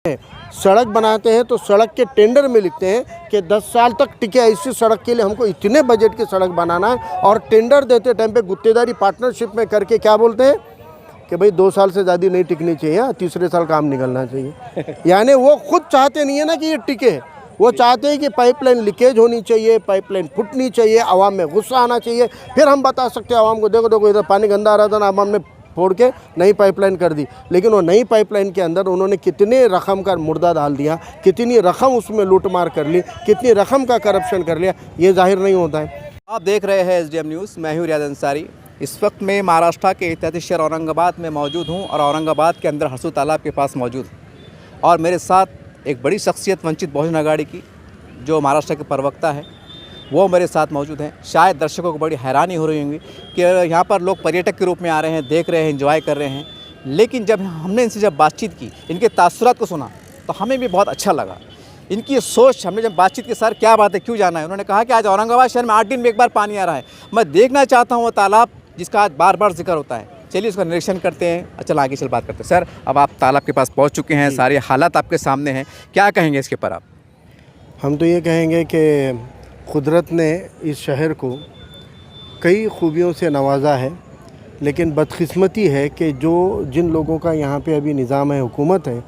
सड़क बनाते हैं तो सड़क के टेंडर में लिखते हैं कि 10 साल तक टिके ऐसी सड़क के लिए हमको इतने बजट की सड़क बनाना है, और टेंडर देते टाइम पे गुत्तेदारी पार्टनरशिप में करके क्या बोलते हैं कि भाई 2 साल से ज़्यादा नहीं टिकनी चाहिए, तीसरे साल काम निकलना चाहिए। यानी वो खुद चाहते नहीं है ना कि ये टिके, वो चाहते हैं कि पाइपलाइन लीकेज होनी चाहिए, पाइपलाइन फूटनी चाहिए, आवाम में गुस्सा आना चाहिए, फिर हम बता सकते हैं आवाम को देखो देखो इधर पानी गंदा आ रहा था ना, आवाम ने फोड़ के नई पाइपलाइन कर दी। लेकिन वो नई पाइपलाइन के अंदर उन्होंने कितने रकम का मुर्दा डाल दिया, कितनी रकम उसमें लूटमार कर ली, कितनी रकम का करप्शन कर लिया, ये जाहिर नहीं होता है। आप देख रहे हैं SDM न्यूज़। मैं हूँ रियाज अंसारी। इस वक्त मैं महाराष्ट्र के ऐतिहासिक शहर औरंगाबाद में मौजूद हूँ और औरंगाबाद के अंदर हरसू तालाब के पास मौजूद हूँ, और मेरे साथ एक बड़ी शख्सियत वंचित बहुजन अघाड़ी की जो महाराष्ट्र के प्रवक्ता है वो मेरे साथ मौजूद हैं। शायद दर्शकों को बड़ी हैरानी हो रही होगी कि यहाँ पर लोग पर्यटक के रूप में आ रहे हैं, देख रहे हैं, एंजॉय कर रहे हैं, लेकिन जब हमने इनसे बातचीत की, इनके तासुरात को सुना तो हमें भी बहुत अच्छा लगा। इनकी सोच, हमने जब बातचीत की सर क्या बात है, क्यों जाना है, उन्होंने कहा कि आज औरंगाबाद शहर में 8 दिन में एक बार पानी आ रहा है, मैं देखना चाहता हूँ वो तालाब जिसका आज बार बार जिक्र होता है। चलिए उसका निरीक्षण करते हैं। चल आगे चल बात करते हैं। सर अब आप तालाब के पास पहुँच चुके हैं, सारे हालात आपके सामने हैं, क्या कहेंगे इसके ऊपर आप? हम तो ये कहेंगे कि कुदरत ने इस शहर को कई खूबियों से नवाजा है, लेकिन बदकिस्मती है कि जिन लोगों का यहाँ पे अभी निज़ाम है, हुकूमत है,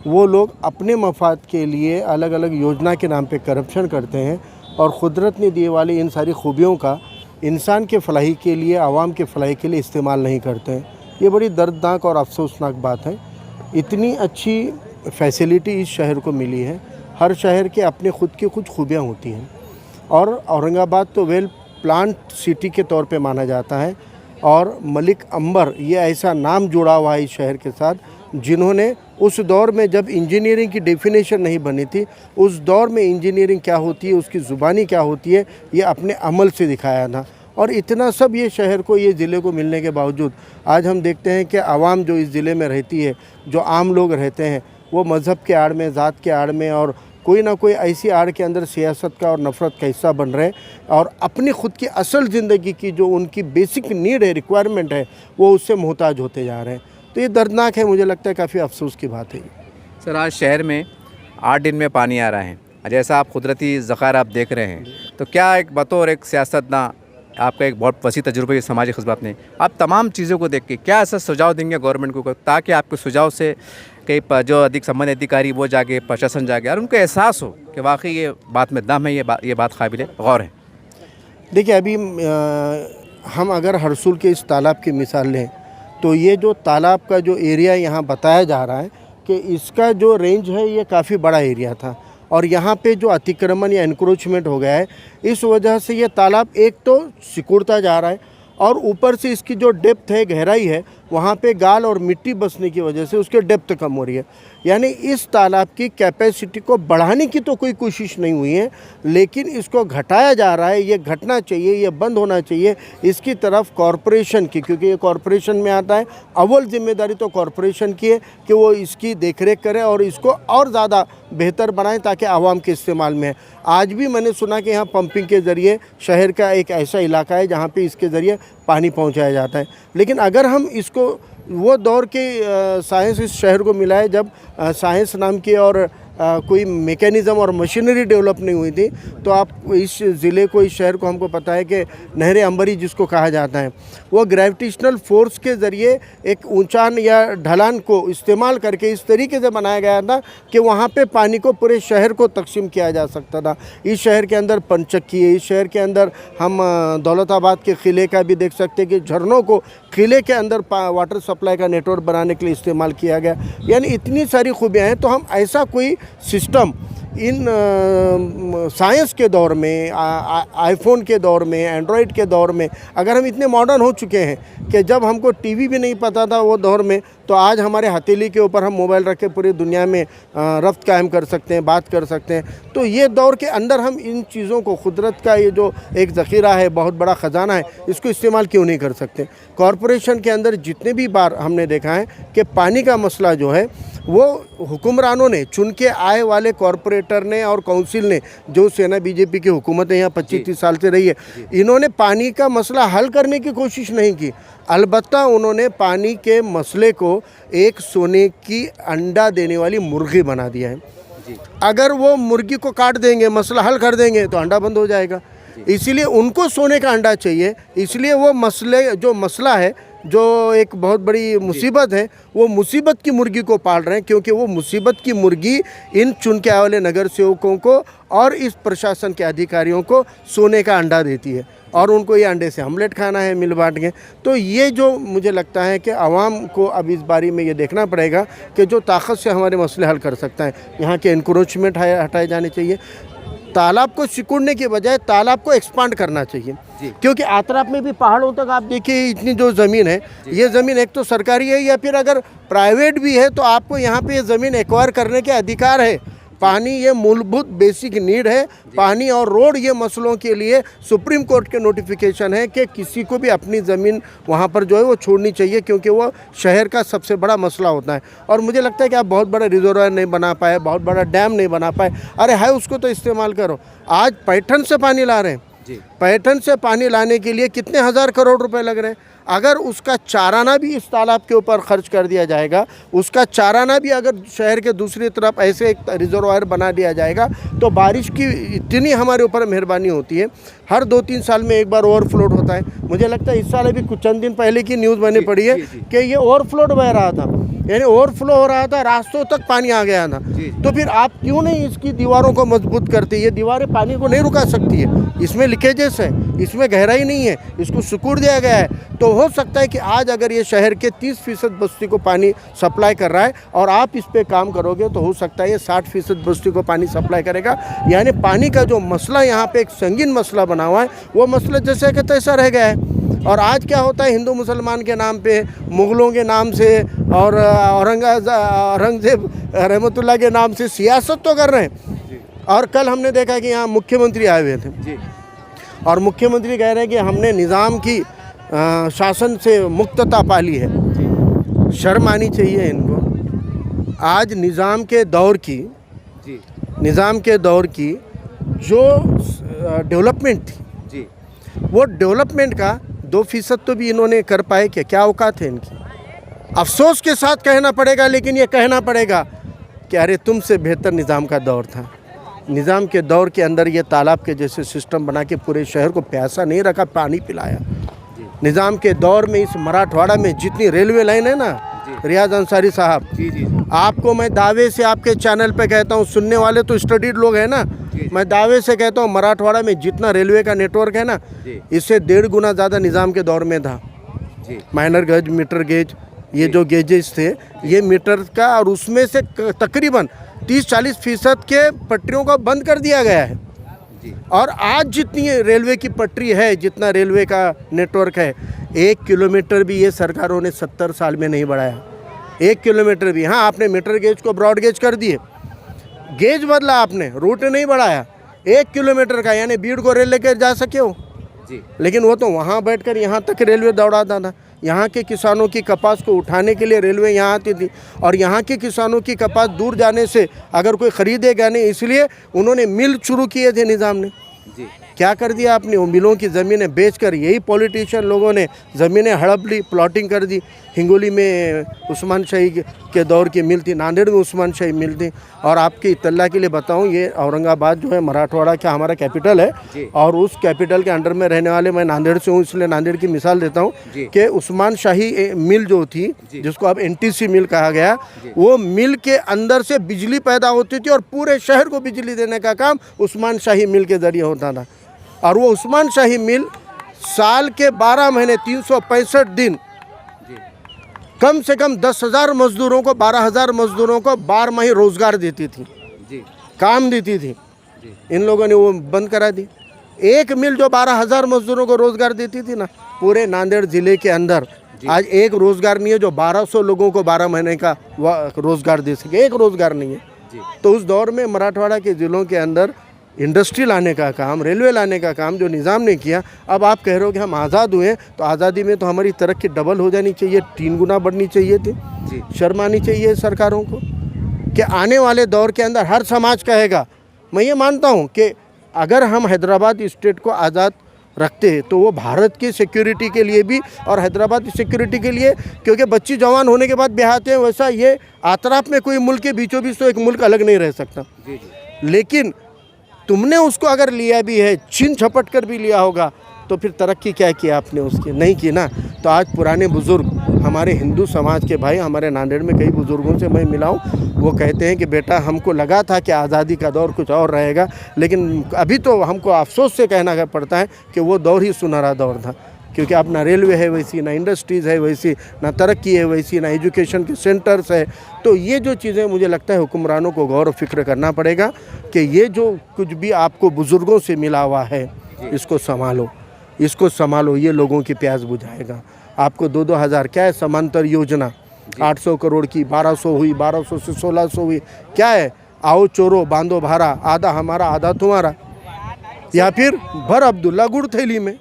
वो लोग अपने मफाद के लिए अलग अलग योजना के नाम पे करप्शन करते हैं, और कुदरत ने दिए वाली इन सारी खूबियों का इंसान के फलाही के लिए, आवाम के फलाही के लिए इस्तेमाल नहीं करते हैं। ये बड़ी दर्दनाक और अफसोसनाक बात है। इतनी अच्छी फैसिलिटी इस शहर को मिली है। हर शहर के अपने ख़ुद की कुछ खूबियाँ होती हैं, और औरंगाबाद तो वेल प्लांट सिटी के तौर पे माना जाता है, और मलिक अंबर ये ऐसा नाम जुड़ा हुआ है इस शहर के साथ, जिन्होंने उस दौर में जब इंजीनियरिंग की डेफिनेशन नहीं बनी थी, उस दौर में इंजीनियरिंग क्या होती है, उसकी ज़ुबानी क्या होती है, ये अपने अमल से दिखाया था। और इतना सब ये शहर को, ये ज़िले को मिलने के बावजूद आज हम देखते हैं कि आवाम जो इस ज़िले में रहती है, जो आम लोग रहते हैं, वो मज़हब के आड़ में, ज़ात के आड़ में और कोई ना कोई ऐसी आड़ के अंदर सियासत का और नफ़रत का हिस्सा बन रहे हैं, और अपनी ख़ुद की असल ज़िंदगी की जो उनकी बेसिक नीड है, रिक्वायरमेंट है, वो उससे मोहताज होते जा रहे हैं। तो ये दर्दनाक है, मुझे लगता है काफ़ी अफसोस की बात है। सर आज शहर में 8 दिन में पानी आ रहा है, जैसा आप कुदरती ज़ख़ायर आप देख रहे हैं, तो क्या एक बतौर एक सियासतदान, आपका एक बहुत वसी तजुर्बा है समाजी खिदमत में, आप तमाम चीज़ों को देख के क्या ऐसा सुझाव देंगे गवर्नमेंट को, ताकि आपके सुझाव से कई जो संबंधित अधिकारी वो जागे, प्रशासन जागे, और उनको एहसास हो कि वाकई ये बात में दम है, ये बात काबिल गौर है? देखिए, अभी हम अगर हरसूल के इस तालाब की मिसाल लें, तो ये जो तालाब का जो एरिया यहाँ बताया जा रहा है कि इसका जो रेंज है ये काफ़ी बड़ा एरिया था, और यहाँ पे जो अतिक्रमण या एनक्रोचमेंट हो गया है, इस वजह से ये तालाब एक तो सिकुड़ता जा रहा है, और ऊपर से इसकी जो डेप्थ है, गहराई है, वहाँ पे गाल और मिट्टी बसने की वजह से उसके डेप्थ कम हो रही है। यानी इस तालाब की कैपेसिटी को बढ़ाने की तो कोई कोशिश नहीं हुई है, लेकिन इसको घटाया जा रहा है। ये घटना चाहिए, ये बंद होना चाहिए। इसकी तरफ कॉरपोरेशन की, क्योंकि ये कॉरपोरेशन में आता है, अव्वल जिम्मेदारी तो कॉरपोरेशन की है कि वो इसकी देखरेख करे और इसको और ज़्यादा बेहतर बनाएं ताकि आवाम के इस्तेमाल में है। आज भी मैंने सुना कि यहाँ पंपिंग के ज़रिए शहर का एक ऐसा इलाका है जहाँ पे इसके ज़रिए पानी पहुँचाया जाता है। लेकिन अगर हम इसको वो दौर के साइंस इस शहर को मिला है जब साइंस नाम की और कोई मैकेनिज़्म और मशीनरी डेवलप नहीं हुई थी, तो आप इस ज़िले को, इस शहर को, हमको पता है कि नहर अंबरी जिसको कहा जाता है, वो ग्रेविटेशनल फोर्स के ज़रिए एक ऊंचान या ढलान को इस्तेमाल करके इस तरीके से बनाया गया था कि वहाँ पे पानी को पूरे शहर को तकसीम किया जा सकता था। इस शहर के अंदर पंचक्की है, इस शहर के अंदर हम दौलताबाद के किले का भी देख सकते हैं कि झरनों को किले के अंदर वाटर सप्लाई का नेटवर्क बनाने के लिए इस्तेमाल किया गया। यानी इतनी सारी खूबियाँ हैं। तो हम ऐसा कोई सिस्टम इन साइंस के दौर में, आईफोन के दौर में, एंड्रॉयड के दौर में, अगर हम इतने मॉडर्न हो चुके हैं कि जब हमको टीवी भी नहीं पता था वो दौर में, तो आज हमारे हथेली के ऊपर हम मोबाइल रख के पूरी दुनिया में रफ्त कायम कर सकते हैं, बात कर सकते हैं। तो ये दौर के अंदर हम इन चीज़ों को, कुदरत का ये जो एक ज़ख़ीरा है, बहुत बड़ा ख़जाना है, इसको इस्तेमाल क्यों नहीं कर सकते? कॉरपोरेशन के अंदर जितने भी बार हमने देखा है कि पानी का मसला जो है वो हुक्मरानों ने, चुन के आए वाले कॉरपोरेटर कॉरपोरेटर ने और काउंसिल ने, जो सेना बीजेपी की हुकूमत है यहाँ 25-30 साल से रही है, इन्होंने पानी का मसला हल करने की कोशिश नहीं की। अलबत्ता उन्होंने पानी के मसले को एक सोने की अंडा देने वाली मुर्गी बना दिया है। अगर वो मुर्गी को काट देंगे, मसला हल कर देंगे, तो अंडा बंद हो जाएगा। इसीलिए उनको सोने का अंडा चाहिए। इसलिए वो मसला है, जो एक बहुत बड़ी मुसीबत है, वो मुसीबत की मुर्गी को पाल रहे हैं, क्योंकि वो मुसीबत की मुर्गी इन चुन के आए वाले नगर सेवकों को और इस प्रशासन के अधिकारियों को सोने का अंडा देती है, और उनको ये अंडे से ऑमलेट खाना है मिल बांट के। तो ये जो मुझे लगता है कि आवाम को अब इस बारे में ये देखना पड़ेगा कि जो ताकत से हमारे मसले हल कर सकता है, यहाँ के इंक्रोचमेंट हटाए जाने चाहिए। तालाब को सिकुड़ने के बजाय तालाब को एक्सपांड करना चाहिए, क्योंकि आतराफ में भी पहाड़ों तक आप देखिए इतनी जो ज़मीन है, ये ज़मीन एक तो सरकारी है, या फिर अगर प्राइवेट भी है तो आपको यहाँ पे ये ज़मीन एक्वायर करने के अधिकार है। पानी ये मूलभूत बेसिक नीड है। पानी और रोड ये मसलों के लिए सुप्रीम कोर्ट के नोटिफिकेशन है कि किसी को भी अपनी ज़मीन वहाँ पर जो है वो छोड़नी चाहिए, क्योंकि वो शहर का सबसे बड़ा मसला होता है। और मुझे लगता है कि आप बहुत बड़ा रिजर्वायर नहीं बना पाए, बहुत बड़ा डैम नहीं बना पाए, अरे है उसको तो इस्तेमाल करो। आज पैठन से पानी ला रहे हैं, पैठन से पानी लाने के लिए कितने हज़ार करोड़ रुपए लग रहे हैं। अगर उसका चाराना भी इस तालाब के ऊपर खर्च कर दिया जाएगा, उसका चाराना भी अगर शहर के दूसरी तरफ ऐसे एक रिजर्वायर बना दिया जाएगा, तो बारिश की इतनी हमारे ऊपर मेहरबानी होती है। हर 2-3 साल में एक बार ओवरफ्लोड होता है। मुझे लगता है इस साल अभी कुछ चंद दिन पहले की न्यूज़ बनी पड़ी है कि ये ओवरफ्लोड बह रहा था, यानी ओवरफ्लो हो रहा था, रास्तों तक पानी आ गया था। तो फिर आप क्यों नहीं इसकी दीवारों को मजबूत करते? ये दीवारें पानी को नहीं रुका सकती है, इसमें लीकेजेस है, इसमें गहराई नहीं है, इसको सिकुड़ दिया गया है। तो हो सकता है कि आज अगर ये शहर के 30% बस्ती को पानी सप्लाई कर रहा है और आप इस पे काम करोगे, तो हो सकता है ये 60% बस्ती को पानी सप्लाई करेगा। यानी पानी का जो मसला यहाँ पे एक संगीन मसला बना हुआ है, वो मसला जैसे कि तैसा रह गया है। और आज क्या होता है, हिंदू मुसलमान के नाम पे, मुग़लों के नाम से और औरंगजेब रहमतुल्लाह के नाम से सियासत तो कर रहे हैं। और कल हमने देखा कि यहाँ मुख्यमंत्री आए हुए थे और मुख्यमंत्री कह रहे हैं कि हमने निज़ाम की शासन से मुक्तता पाली है। शर्म आनी चाहिए इनको। आज निज़ाम के दौर की जो डेवलपमेंट थी, वो डेवलपमेंट का 2% तो भी इन्होंने कर पाए क्या औकात है इनकी? अफसोस के साथ कहना पड़ेगा, लेकिन ये कहना पड़ेगा कि अरे तुमसे बेहतर निज़ाम का दौर था। निज़ाम के दौर के अंदर ये तालाब के जैसे सिस्टम बना के पूरे शहर को प्यासा नहीं रखा, पानी पिलाया। निज़ाम के दौर में इस मराठवाड़ा में जितनी रेलवे लाइन है ना, रियाज अंसारी साहब, आपको मैं दावे से आपके चैनल पे कहता हूँ, सुनने वाले तो स्टडीड लोग हैं ना, मैं दावे से कहता हूँ मराठवाड़ा में जितना रेलवे का नेटवर्क है ना, इससे 1.5 गुना ज़्यादा निज़ाम के दौर में था। माइनर गेज, मीटर गेज, ये जो गेजेस थे, ये मीटर का, और उसमें से तकरीबन 30-40% के पटरियों को बंद कर दिया गया है। और आज जितनी रेलवे की पटरी है, जितना रेलवे का नेटवर्क है, 1 किलोमीटर भी ये सरकारों ने 70 साल में नहीं बढ़ाया। 1 किलोमीटर भी। हाँ, आपने मीटर गेज को ब्रॉड गेज कर दिए, गेज बदला आपने, रूट नहीं बढ़ाया। 1 किलोमीटर का, यानी भीड़ को रेल लेकर जा सके हो, लेकिन वो तो वहाँ बैठकर यहाँ तक रेलवे दौड़ाता था। यहाँ के किसानों की कपास को उठाने के लिए रेलवे यहाँ आती थी, और यहाँ के किसानों की कपास दूर जाने से अगर कोई ख़रीदेगा नहीं, इसलिए उन्होंने मिल शुरू किए थे निज़ाम ने। क्या कर दिया आपने? वो मिलों की ज़मीनें बेचकर यही पॉलिटिशियन लोगों ने ज़मीनें हड़प ली, प्लॉटिंग कर दी। हिंगोली में उस्मान शाही के दौर की मिल थी, नांदेड़ में उस्मान शाही मिल थी। और आपकी इत्तला के लिए बताऊं, ये औरंगाबाद जो है मराठवाड़ा का हमारा कैपिटल है, और उस कैपिटल के अंडर में रहने वाले, मैं नांदेड़ से हूँ इसलिए नांदेड़ की मिसाल देता हूँ कि उस्मान शाही मिल जो थी, जिसको अब NTC मिल कहा गया, वो मिल के अंदर से बिजली पैदा होती थी और पूरे शहर को बिजली देने का काम उस्मान शाही मिल के ज़रिए होता था। और वो उस्मान शाही मिल साल के 12 महीने 365 दिन कम से कम 10,000 मजदूरों को, 12,000 मजदूरों को 12 माही रोज़गार देती थी, काम देती थी। इन लोगों ने वो बंद करा दी। एक मिल जो 12,000 मजदूरों को रोज़गार देती थी ना, पूरे नांदेड़ ज़िले के अंदर आज एक रोज़गार नहीं है जो 1200 लोगों को 12 महीने का रोज़गार दे सके। एक रोज़गार नहीं है। तो उस दौर में मराठवाड़ा के ज़िलों के अंदर इंडस्ट्री लाने का काम, रेलवे लाने का काम जो निज़ाम ने किया। अब आप कह रहे हो कि हम आज़ाद हुए, तो आज़ादी में तो हमारी तरक्की डबल हो जानी चाहिए, 3 गुना बढ़नी चाहिए थी। शर्म आनी चाहिए सरकारों को कि आने वाले दौर के अंदर हर समाज कहेगा मैं ये मानता हूँ कि अगर हम हैदराबाद स्टेट को आज़ाद रखते हैं तो वो भारत की सिक्योरिटी के लिए भी और हैदराबाद की सिक्योरिटी के लिए, क्योंकि बच्ची जवान होने के बाद ब्याहते हैं, वैसा ये आतराफ में कोई मुल्क के बीचों बीच तो एक मुल्क अलग नहीं रह सकता। लेकिन तुमने उसको अगर लिया भी है, छीन झपट कर भी लिया होगा, तो फिर तरक्की क्या की आपने उसकी? नहीं की ना। तो आज पुराने बुज़ुर्ग हमारे हिंदू समाज के भाई, हमारे नांदेड़ में कई बुज़ुर्गों से मैं मिला हूँ, वो कहते हैं कि बेटा हमको लगा था कि आज़ादी का दौर कुछ और रहेगा, लेकिन अभी तो हमको अफसोस से कहना पड़ता है कि वो दौर ही सुनहरा दौर था, क्योंकि अब ना रेलवे है वैसी, ना इंडस्ट्रीज़ है वैसी, ना तरक्की है वैसी, ना एजुकेशन के सेंटर्स है। तो ये जो चीज़ें मुझे लगता है हुक्मरानों को गौर व फिक्र करना पड़ेगा कि ये जो कुछ भी आपको बुज़ुर्गों से मिला हुआ है, इसको संभालो, इसको संभालो। ये लोगों की प्यास बुझाएगा। आपको 2-2 हज़ार क्या है समांतर योजना, 800 करोड़ की 1200 हुई, 1200 से 1600 हुई, क्या है? आओ चोरो बांधो भारा, आधा हमारा आधा तुम्हारा, या फिर भर अब्दुल्ला गुड़ थैली में।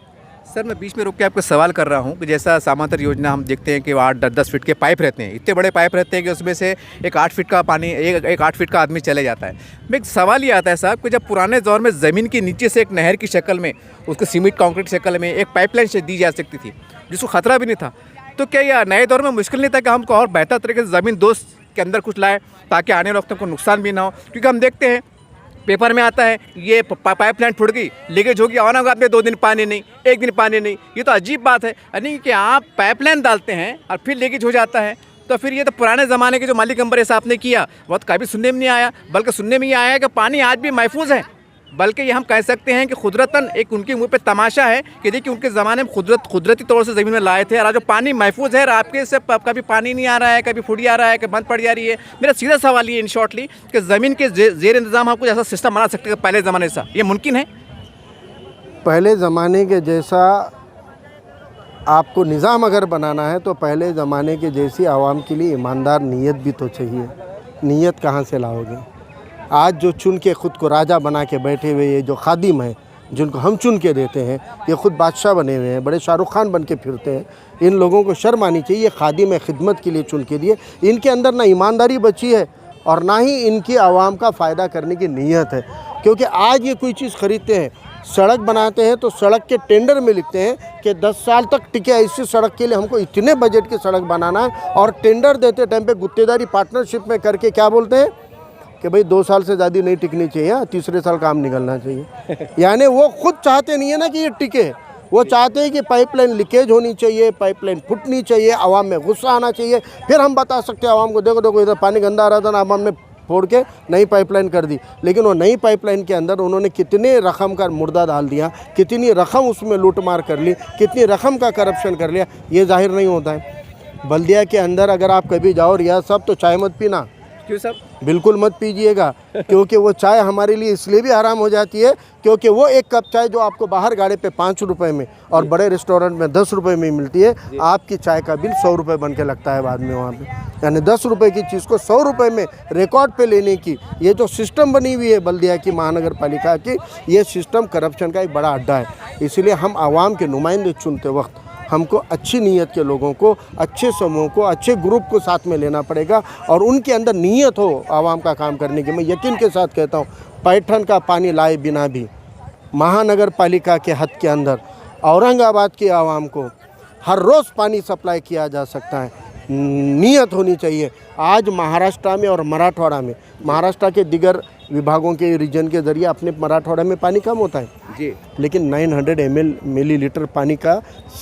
सर, मैं बीच में रोक के आपको सवाल कर रहा हूँ कि जैसा समांतर योजना हम देखते हैं कि 8-10 फीट के पाइप रहते हैं, इतने बड़े पाइप रहते हैं कि उसमें से एक 8 फीट का पानी, एक 8 फीट का आदमी चले जाता है। मैं एक सवाल ये आता है साहब कि जब पुराने दौर में ज़मीन के नीचे से एक नहर की शक्ल में, उसको सीमेंट कंक्रीट शक्ल में एक पाइपलाइन दी जा सकती थी जिसको ख़तरा भी नहीं था, तो क्या यह नए दौर में मुश्किल नहीं था कि हमको और बेहतर तरीके से ज़मीन दोस्त के अंदर कुछ लाए ताकि आने वाले वक्त को नुकसान भी ना हो? क्योंकि हम देखते हैं पेपर में आता है ये पाइपलाइन फूट गई, लीकेज होगी, औरंगाबाद में 2 दिन पानी नहीं, 1 दिन पानी नहीं। ये तो अजीब बात है, यानी कि आप पाइपलाइन डालते हैं और फिर लीकेज हो जाता है। तो फिर ये तो पुराने ज़माने के जो मालिक अंबर साहब ने किया वो तो कभी सुनने में नहीं आया, बल्कि सुनने में ये आया कि पानी आज भी महफूज है। बल्कि ये हम कह सकते हैं कि कुदरतन एक उनके मुंह पे तमाशा है कि देखिए उनके ज़माने में कुदरती तौर से ज़मीन में लाए थे, और आज जो पानी महफूज है, और आपके से कभी पानी नहीं आ रहा है, कभी फुड़ी आ रहा है, कभी बंद पड़ जा रही है। मेरा सीधा सवाल ये इन शॉर्टली कि ज़मीन के जेर इंतज़ाम हम कुछ ऐसा सिस्टम बना सकते हैं पहले ज़माने से, ये मुमकिन है? पहले ज़माने के जैसा आपको निज़ाम अगर बनाना है तो पहले ज़माने के जैसी आवाम के लिए ईमानदार नीयत भी तो चाहिए। नीयत कहाँ से लाओगे? आज जो चुन के ख़ुद को राजा बना के बैठे हुए ये जो खादिम हैं, जिनको हम चुन के देते हैं, ये ख़ुद बादशाह बने हुए हैं, बड़े शाहरुख खान बन के फिरते हैं। इन लोगों को शर्म आनी चाहिए। ये खादिम है, खिदमत के लिए चुन के दिए। इनके अंदर ना ईमानदारी बची है और ना ही इनकी आवाम का फ़ायदा करने की नीयत है। क्योंकि आज ये कोई चीज़ ख़रीदते हैं, सड़क बनाते हैं तो सड़क के टेंडर में लिखते हैं कि 10 साल तक टिके ऐसी सड़क के लिए हमको इतने बजट की सड़क बनाना है, और टेंडर देते टाइम पे गुत्तेदारी पार्टनरशिप में करके क्या बोलते हैं कि भाई 2 साल से ज़्यादा नहीं टिकनी चाहिए, तीसरे साल काम निकलना चाहिए। यानी वो खुद चाहते नहीं है ना कि ये टिके, वो चाहते हैं कि पाइपलाइन लीकेज होनी चाहिए, पाइपलाइन फूटनी चाहिए, आवाम में गुस्सा आना चाहिए। फिर हम बता सकते हैं आवाम को, देखो देखो इधर पानी गंदा आ रहा था ना, आवाम ने फोड़ के नई पाइपलाइन कर दी। लेकिन वो नई पाइपलाइन के अंदर उन्होंने कितने रकम का मुर्दा डाल दिया, कितनी रकम उसमें लूट मार कर ली, कितनी रकम का करप्शन कर लिया, ये जाहिर नहीं होता है। बल्दिया के अंदर अगर आप कभी जाओ रियाज साहब, तो चाय मत पीना। क्यों साहब? बिल्कुल मत पीजिएगा, क्योंकि वो चाय हमारे लिए इसलिए भी हराम हो जाती है क्योंकि वो एक कप चाय जो आपको बाहर गाड़े पे 5 रुपए में और बड़े रेस्टोरेंट में 10 रुपए में मिलती है, आपकी चाय का बिल 100 रुपये बन के लगता है बाद में वहाँ पे। यानी 10 रुपये की चीज़ को 100 रुपये में रिकॉर्ड पे लेने की ये जो सिस्टम बनी हुई है बल्दिया की, महानगर पालिका की, ये सिस्टम करप्शन का एक बड़ा अड्डा है। इसीलिए हम आवाम के नुमाइंदे चुनते वक्त हमको अच्छी नीयत के लोगों को, अच्छे समूह को, अच्छे ग्रुप को साथ में लेना पड़ेगा और उनके अंदर नीयत हो आवाम का काम करने की। मैं यकीन के साथ कहता हूँ, पैठन का पानी लाए बिना भी महानगर पालिका के हद के अंदर औरंगाबाद की आवाम को हर रोज़ पानी सप्लाई किया जा सकता है। नीयत होनी चाहिए। आज महाराष्ट्र में और मराठवाड़ा में, महाराष्ट्र के दिगर विभागों के रीजन के ज़रिए अपने मराठवाड़ा में पानी कम होता है जी, लेकिन 900 मिलीलीटर पानी का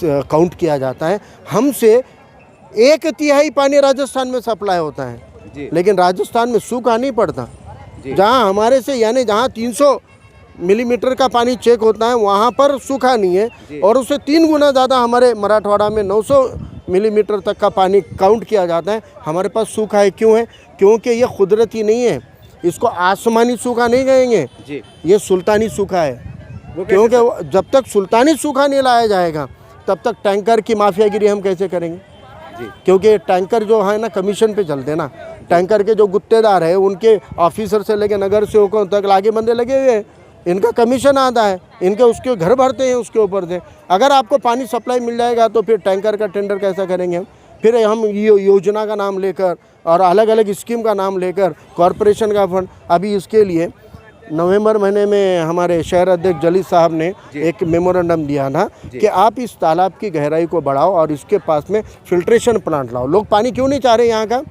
काउंट किया जाता है। हमसे 1/3 पानी राजस्थान में सप्लाई होता है जी। लेकिन राजस्थान में सूखा नहीं पड़ता। जहाँ हमारे से यानी जहाँ 300 मिलीमीटर का पानी चेक होता है वहाँ पर सूखा नहीं है, और उससे 3 गुना ज़्यादा हमारे मराठवाड़ा में 900 मिलीमीटर तक का पानी काउंट किया जाता है। हमारे पास सूखा है, क्यों है? क्योंकि ये कुदरती नहीं है, इसको आसमानी सूखा नहीं कहेंगे जी, ये सुल्तानी सूखा है। क्योंकि जब तक सुल्तानी सूखा नहीं लाया जाएगा तब तक टैंकर की माफियागिरी हम कैसे करेंगे जी। क्योंकि टैंकर जो है ना कमीशन पे चलते हैं ना, टैंकर के जो गुत्तेदार है उनके ऑफिसर से लेकर नगर सेवकों तक लागे बंदे लगे हुए हैं, इनका कमीशन आता है, इनके उसके घर भरते हैं उसके ऊपर से। अगर आपको पानी सप्लाई मिल जाएगा तो फिर टैंकर का टेंडर कैसा करेंगे हम? फिर हम ये योजना का नाम लेकर और अलग अलग स्कीम का नाम लेकर कॉरपोरेशन का फंड, अभी इसके लिए नवंबर महीने में हमारे शहर अध्यक्ष जलील साहब ने एक मेमोरेंडम दिया था कि आप इस तालाब की गहराई को बढ़ाओ और इसके पास में फिल्ट्रेशन प्लांट लाओ। लोग पानी क्यों नहीं चाह रहे यहाँ का?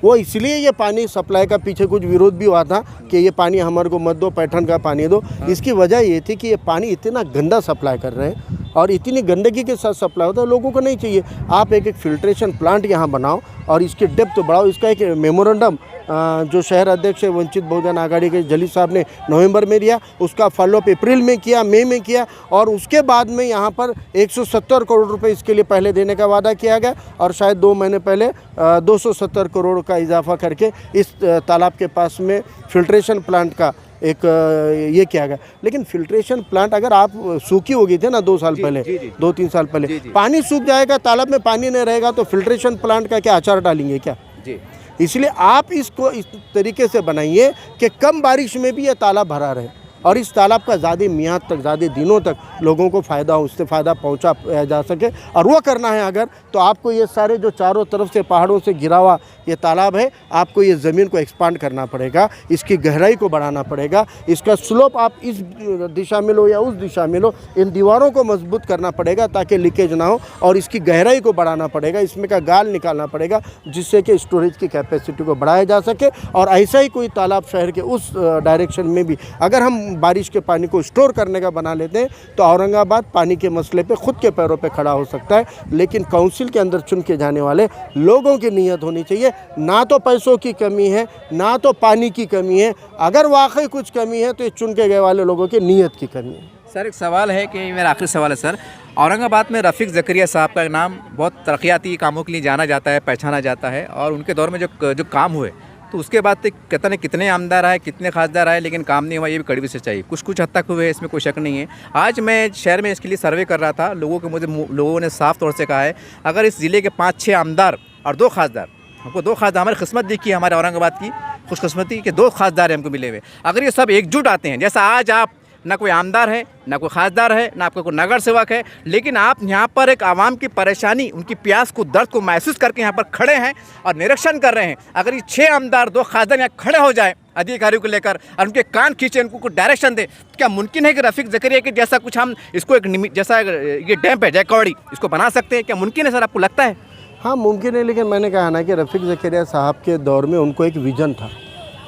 वो इसलिए ये पानी सप्लाई का पीछे कुछ विरोध भी हुआ था कि ये पानी हमारे को मत दो, पैठन का पानी दो। इसकी वजह ये थी कि ये पानी इतना गंदा सप्लाई कर रहे हैं और इतनी गंदगी के साथ सप्लाई होता है, लोगों को नहीं चाहिए। आप एक फिल्ट्रेशन प्लांट यहाँ बनाओ और इसकी डेप्थ बढ़ाओ। इसका एक मेमोरेंडम जो शहर अध्यक्ष है वंचित बहुजन आघाड़ी के जलील साहब ने नवंबर में दिया, उसका फॉलोअप अप्रैल में किया, मई में किया और उसके बाद में यहाँ पर 170 करोड़ रुपए इसके लिए पहले देने का वादा किया गया और शायद 2 महीने पहले 270 करोड़ का इजाफा करके इस तालाब के पास में फिल्ट्रेशन प्लांट का एक ये किया गया। लेकिन फिल्ट्रेशन प्लांट अगर आप सूखी हो गई थी ना 2 साल पहले, 2-3 साल पहले, पानी सूख जाएगा, तालाब में पानी नहीं रहेगा तो फिल्ट्रेशन प्लांट का क्या अचार डालेंगे क्या? इसलिए आप इसको इस तरीके से बनाइए कि कम बारिश में भी ये तालाब भरा रहे और इस तालाब का ज़्यादा मियाद तक, ज़्यादा दिनों तक लोगों को फ़ायदा हो, उससे फ़ायदा पहुंचा जा सके। और वो करना है अगर, तो आपको ये सारे जो चारों तरफ से पहाड़ों से घिरा हुआ ये तालाब है, आपको ये ज़मीन को एक्सपांड करना पड़ेगा, इसकी गहराई को बढ़ाना पड़ेगा, इसका स्लोप आप इस दिशा में लो या उस दिशा में लो, इन दीवारों को मजबूत करना पड़ेगा ताकि लीकेज ना हो और इसकी गहराई को बढ़ाना पड़ेगा, इसमें का गाल निकालना पड़ेगा जिससे कि स्टोरेज की कैपेसिटी को बढ़ाया जा सके। और ऐसा ही कोई तालाब शहर के उस डायरेक्शन में भी अगर हम बारिश के पानी को स्टोर करने का बना लेते हैं तो औरंगाबाद पानी के मसले पे खुद के पैरों पे खड़ा हो सकता है। लेकिन काउंसिल के अंदर चुन के जाने वाले लोगों की नीयत होनी चाहिए, ना तो पैसों की कमी है ना तो पानी की कमी है। अगर वाकई कुछ कमी है तो ये चुन के गए वाले लोगों की नीयत की कमी है। सर एक सवाल है कि मेरा आखिरी सवाल है सर, औरंगाबाद में रफ़ीक ज़करिया साहब का नाम बहुत तरक्याती कामों के लिए जाना जाता है, पहचाना जाता है और उनके दौर में जो काम हुए तो उसके बाद कहते हैं कितने आमदार आए, कितने खासदार आए, लेकिन काम नहीं हुआ, ये भी कड़वी सच्चाई। कुछ हद तक हुए हैं, इसमें कोई शक नहीं है। आज मैं शहर में इसके लिए सर्वे कर रहा था, लोगों ने साफ तौर से कहा है अगर इस ज़िले के 5-6 आमदार और 2 खासदार, हमको 2 खासदार, हमारी किस्मत देखी है हमारे औरंगाबाद की खुशकिस्मती के 2 खासदार हमको मिले हुए, अगर ये सब एकजुट आते हैं, जैसा आज आप ना कोई आमदार है, ना कोई खासदार है, ना आपका कोई नगर सेवक है, लेकिन आप यहाँ पर एक आवाम की परेशानी, उनकी प्यास को, दर्द को महसूस करके यहाँ पर खड़े हैं और निरीक्षण कर रहे हैं। अगर ये 6 आमदार 2 खासदार यहाँ खड़े हो जाए अधिकारियों को लेकर और उनके कान खींचे, उनको कुछ डायरेक्शन दे, तो क्या मुमकिन है कि रफ़ीक ज़करिया के जैसा कुछ हम इसको एक जैसा ये डैम है जयकौड़ी, इसको बना सकते हैं? क्या मुमकिन है सर, आपको लगता है? हाँ मुमकिन है, लेकिन मैंने कहा ना कि रफ़ीक ज़करिया साहब के दौर में उनको एक विज़न था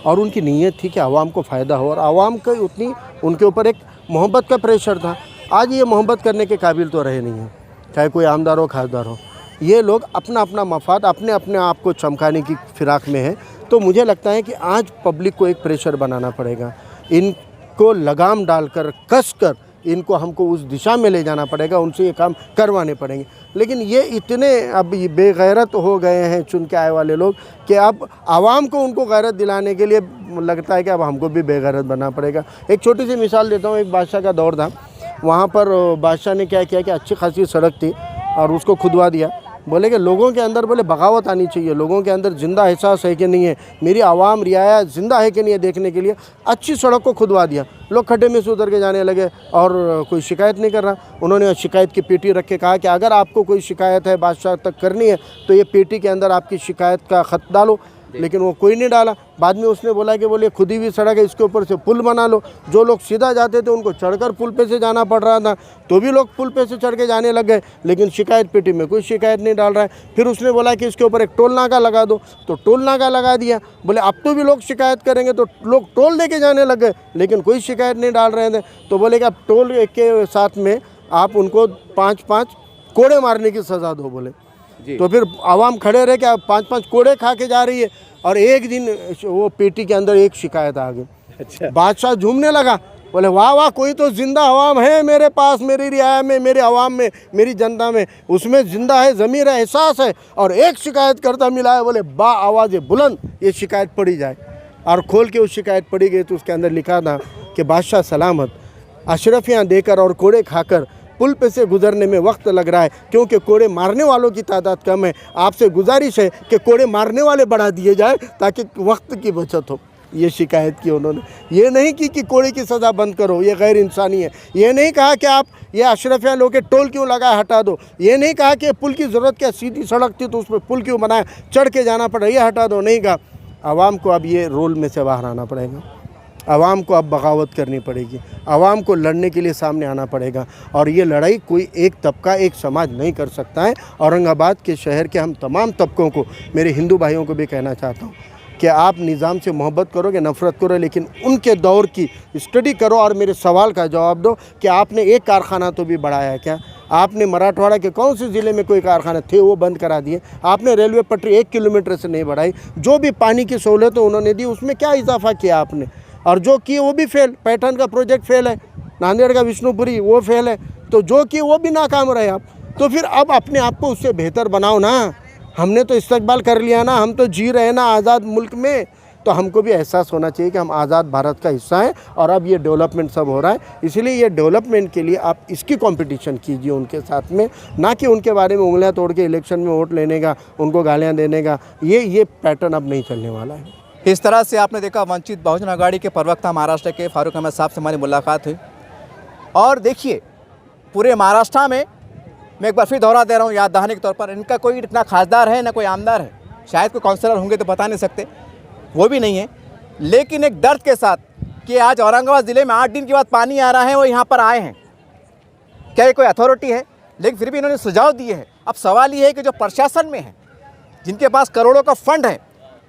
और उनकी नीयत थी कि आवाम को फ़ायदा हो और आवाम का उतनी उनके ऊपर एक मोहब्बत का प्रेशर था। आज ये मोहब्बत करने के काबिल तो रहे नहीं हैं, चाहे कोई आमदार हो खासदार हो। ये लोग अपना अपना मफाद, अपने अपने आप को चमकाने की फिराक में है। तो मुझे लगता है कि आज पब्लिक को एक प्रेशर बनाना पड़ेगा, इनको लगाम डालकर कस कर इनको हमको उस दिशा में ले जाना पड़ेगा, उनसे ये काम करवाने पड़ेंगे। लेकिन ये इतने अब बेगैरत हो गए हैं चुन के आए वाले लोग कि अब आवाम को उनको गैरत दिलाने के लिए लगता है कि अब हमको भी बेगैरत बनना पड़ेगा। एक छोटी सी मिसाल देता हूँ, एक बादशाह का दौर था, वहाँ पर बादशाह ने क्या किया कि अच्छी खासी सड़क थी और उसको खुदवा दिया। बोले कि लोगों के अंदर बोले बगावत आनी चाहिए, लोगों के अंदर ज़िंदा एहसास है कि नहीं है, मेरी आवाम रियाया ज़िंदा है कि नहीं है देखने के लिए अच्छी सड़क को खुदवा दिया। लोग खड्डे में से उतर के जाने लगे और कोई शिकायत नहीं कर रहा। उन्होंने शिकायत की पेटी रख के कहा कि अगर आपको कोई शिकायत है बादशाह तक करनी है तो ये पेटी के अंदर आपकी शिकायत का ख़त डालो। लेकिन वो कोई नहीं डाला। बाद में उसने बोला कि बोले खुदी हुई सड़क है, इसके ऊपर से पुल बना लो। जो लोग सीधा जाते थे उनको चढ़कर पुल पे से जाना पड़ रहा था, तो भी लोग पुल पे से चढ़ के जाने लग गए, लेकिन शिकायत पेटी में कोई शिकायत नहीं डाल रहा है। फिर उसने बोला कि इसके ऊपर एक टोल नाका लगा दो, तो टोल नाका लगा दिया। बोले अब तो भी लोग शिकायत करेंगे, तो लोग टोल दे के जाने लग गए, लेकिन कोई शिकायत नहीं डाल रहे थे। तो बोले कि अब टोल के साथ में आप उनको 5-5 कोड़े मारने की सज़ा दो। बोले तो फिर आवाम खड़े रहे कि आप 5-5 कोड़े खा के जा रही है। और एक दिन वो पेटी के अंदर एक शिकायत आ गई। अच्छा। बादशाह झूमने लगा, बोले वाह वाह, कोई तो जिंदा आवाम है मेरे पास, मेरी रियाया में, मेरे आवाम में, मेरी जनता में, उसमें जिंदा है, ज़मीर है, एहसास है। और एक शिकायत करता मिला है, बोले बा आवाज़ बुलंद ये शिकायत पढ़ी जाए। और खोल के उस शिकायत पढ़ी गई तो उसके अंदर लिखा था कि बादशाह सलामत, अशरफियाँ देकर और कोड़े खाकर पुल पे से गुजरने में वक्त लग रहा है, क्योंकि कोड़े मारने वालों की तादाद कम है। आपसे गुजारिश है कि कोड़े मारने वाले बढ़ा दिए जाए ताकि वक्त की बचत हो। ये शिकायत की उन्होंने। ये नहीं की कि कोड़े की सज़ा बंद करो, ये गैर इंसानी है। ये नहीं कहा कि आप ये अशरफिया लोग के टोल क्यों लगाए, हटा दो। ये नहीं कहा कि पुल की ज़रूरत क्या, सीधी सड़क थी तो उस पर पुल क्यों बनाया, चढ़ के जाना पड़ा, ये हटा दो। नहीं कहा। आवाम को अब ये रोल में से बाहर आना पड़ेगा। आवाम को अब बगावत करनी पड़ेगी, आवाम को लड़ने के लिए सामने आना पड़ेगा। और ये लड़ाई कोई एक तबका, एक समाज नहीं कर सकता है। औरंगाबाद के शहर के हम तमाम तबकों को, मेरे हिंदू भाइयों को भी कहना चाहता हूँ कि आप निज़ाम से मोहब्बत करोगे, नफ़रत करो, लेकिन उनके दौर की स्टडी करो और मेरे सवाल का जवाब दो कि आपने एक कारखाना तो भी बढ़ाया है क्या? आपने मराठवाड़ा के कौन से ज़िले में कोई कारखाना थे वो बंद करा दिए? आपने रेलवे पटरी 1 किलोमीटर से नहीं बढ़ाई। जो भी पानी की सहूलत उन्होंने दी उसमें क्या इजाफा किया आपने? और जो किए वो भी फेल। पैठन का प्रोजेक्ट फेल है, नांदेड़ का विष्णुपुरी वो फेल है, तो जो किए वो भी नाकाम रहे आप। तो फिर अब अपने आप को उससे बेहतर बनाओ ना। हमने तो इस्तकबाल कर लिया ना, हम तो जी रहे हैं ना आज़ाद मुल्क में, तो हमको भी एहसास होना चाहिए कि हम आज़ाद भारत का हिस्सा हैं। और अब ये डेवलपमेंट सब हो रहा है, इसलिए ये डेवलपमेंट के लिए आप इसकी कंपटीशन कीजिए उनके साथ में, ना कि उनके बारे में उंगलियां तोड़ के इलेक्शन में वोट लेने का, उनको गालियां देने का। ये पैटर्न अब नहीं चलने वाला है। इस तरह से आपने देखा वंचित बहुजन अघाड़ी के प्रवक्ता महाराष्ट्र के फारूक अहमद साहब से हमारी मुलाकात हुई। और देखिए पूरे महाराष्ट्र में मैं एक बार फिर दोहरा दे रहा हूँ याद दहाने के तौर पर, इनका कोई इतना खासदार है ना कोई आमदार है, शायद कोई काउंसलर होंगे तो बता नहीं सकते, वो भी नहीं है। लेकिन एक दर्द के साथ कि आज औरंगाबाद ज़िले में 8 दिन के बाद पानी आ रहा है, वो यहाँ पर आए हैं। क्या ये कोई अथॉरिटी है? लेकिन फिर भी इन्होंने सुझाव दिए हैं। अब सवाल ये है कि जो प्रशासन में है, जिनके पास करोड़ों का फंड है,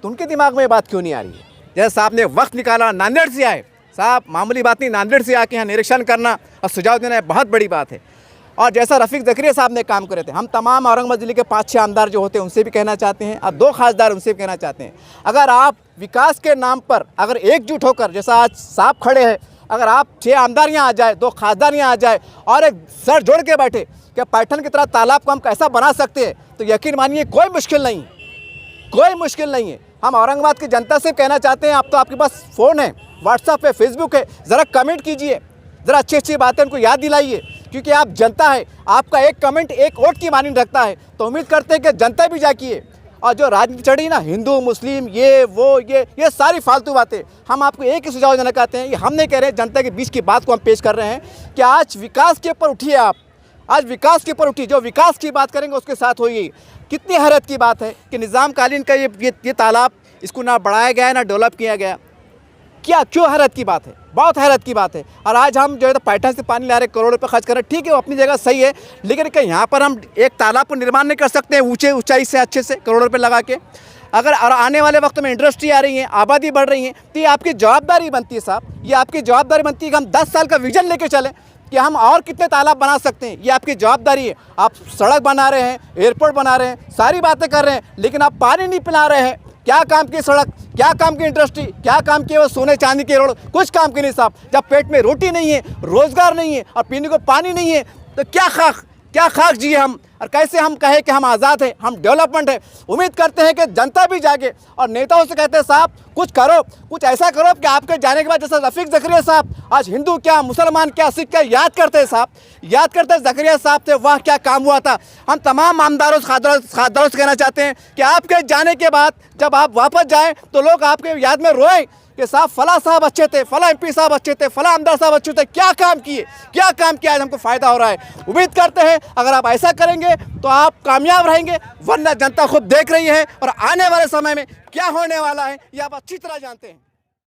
तो उनके दिमाग में ये बात क्यों नहीं आ रही है? जैसे साहब ने वक्त निकाला, नांदेड़ से आए साहब, मामूली बात नहीं, नांदेड़ से आके यहाँ निरीक्षण करना और सुझाव देना बहुत बड़ी बात है। और जैसा रफ़ीक ज़करिया साहब ने काम करे थे, हम तमाम औरंगाबाद ज़िले के 5-6 आमदार जो होते हैं उनसे भी कहना चाहते हैं, और 2 खासदार उनसे भी कहना चाहते हैं, अगर आप विकास के नाम पर अगर एकजुट होकर, जैसा आज साहब खड़े हैं, अगर आप 6 आमदार यहाँ आ जाए, 2 खासदार यहाँ आ जाए और एक सर जोड़ के बैठे कि पैठन की तरह तालाब को हम कैसा बना सकते हैं, तो यकीन मानिए कोई मुश्किल नहीं, कोई मुश्किल नहीं है। हम औरंगाबाद की जनता से कहना चाहते हैं, अब तो आपके पास फ़ोन है, व्हाट्सएप है, फेसबुक है, ज़रा कमेंट कीजिए, ज़रा अच्छी अच्छी बातें उनको याद दिलाइए, क्योंकि आप जनता है, आपका एक कमेंट एक वोट की मानी रखता है। तो उम्मीद करते हैं कि जनता भी जाकिए। और जो राजनीति चढ़ी ना, हिंदू मुस्लिम ये वो ये सारी फालतू बातें, हम आपको एक ही सुझाव देना चाहते हैं। ये हम नहीं कह रहे, जनता के बीच की बात को हम पेश कर रहे हैं कि आज विकास के ऊपर उठिए आप, आज विकास के ऊपर उठिए, जो विकास की बात करेंगे उसके साथ होइए। कितनी हैरत की बात है कि निज़ाम कालीन का ये तालाब, इसको ना बढ़ाया गया है ना डेवलप किया गया। क्या क्यों हैरत की बात है? बहुत हैरत की बात है। और आज हम जो है तो पैठन से पानी ला रहे, करोड़ रुपये खर्च कर रहे, ठीक है वो अपनी जगह सही है, लेकिन क्या यहाँ पर हम एक तालाब को निर्माण नहीं कर सकते हैं ऊंचाई से अच्छे से करोड़ रुपये लगा के? अगर और आने वाले वक्त में इंडस्ट्री आ रही है, आबादी बढ़ रही है, तो ये आपकी जवाबदारी बनती है साहब, ये आपकी जवाबदारी बनती है कि हम 10 साल का विजन लेके चलें कि हम और कितने तालाब बना सकते हैं। ये आपकी जवाबदारी है। आप सड़क बना रहे हैं, एयरपोर्ट बना रहे हैं, सारी बातें कर रहे हैं, लेकिन आप पानी नहीं पिला रहे हैं। क्या काम की सड़क, क्या काम की इंडस्ट्री, क्या काम किए वो सोने चांदी के रोड, कुछ काम की नहीं साहब। जब पेट में रोटी नहीं है, रोजगार नहीं है और पीने को पानी नहीं है, तो क्या खाक जिए हम, और कैसे हम कहें कि हम आज़ाद हैं, हम डेवलपमेंट है। उम्मीद करते हैं कि जनता भी जागे और नेताओं से कहते हैं साहब कुछ करो, कुछ ऐसा करो कि आपके जाने के बाद जैसा रफ़ीक ज़करिया साहब आज हिंदू क्या, मुसलमान क्या, सिख क्या याद करते हैं साहब, याद करते हैं ज़करिया साहब से, वाह क्या काम हुआ था। हम तमाम आमदारों खासदारों से कहना चाहते हैं कि आपके जाने के बाद जब आप वापस जाएँ तो लोग आपके याद में रोएं कि साहब फला साहब अच्छे थे, फला एमपी साहब अच्छे थे, फला आमदार साहब अच्छे थे, क्या काम किए, क्या काम किया, आज हमको फ़ायदा हो रहा है। उम्मीद करते हैं अगर आप ऐसा करेंगे तो आप कामयाब रहेंगे, वरना जनता खुद देख रही है और आने वाले समय में क्या होने वाला है ये आप अच्छी तरह जानते हैं।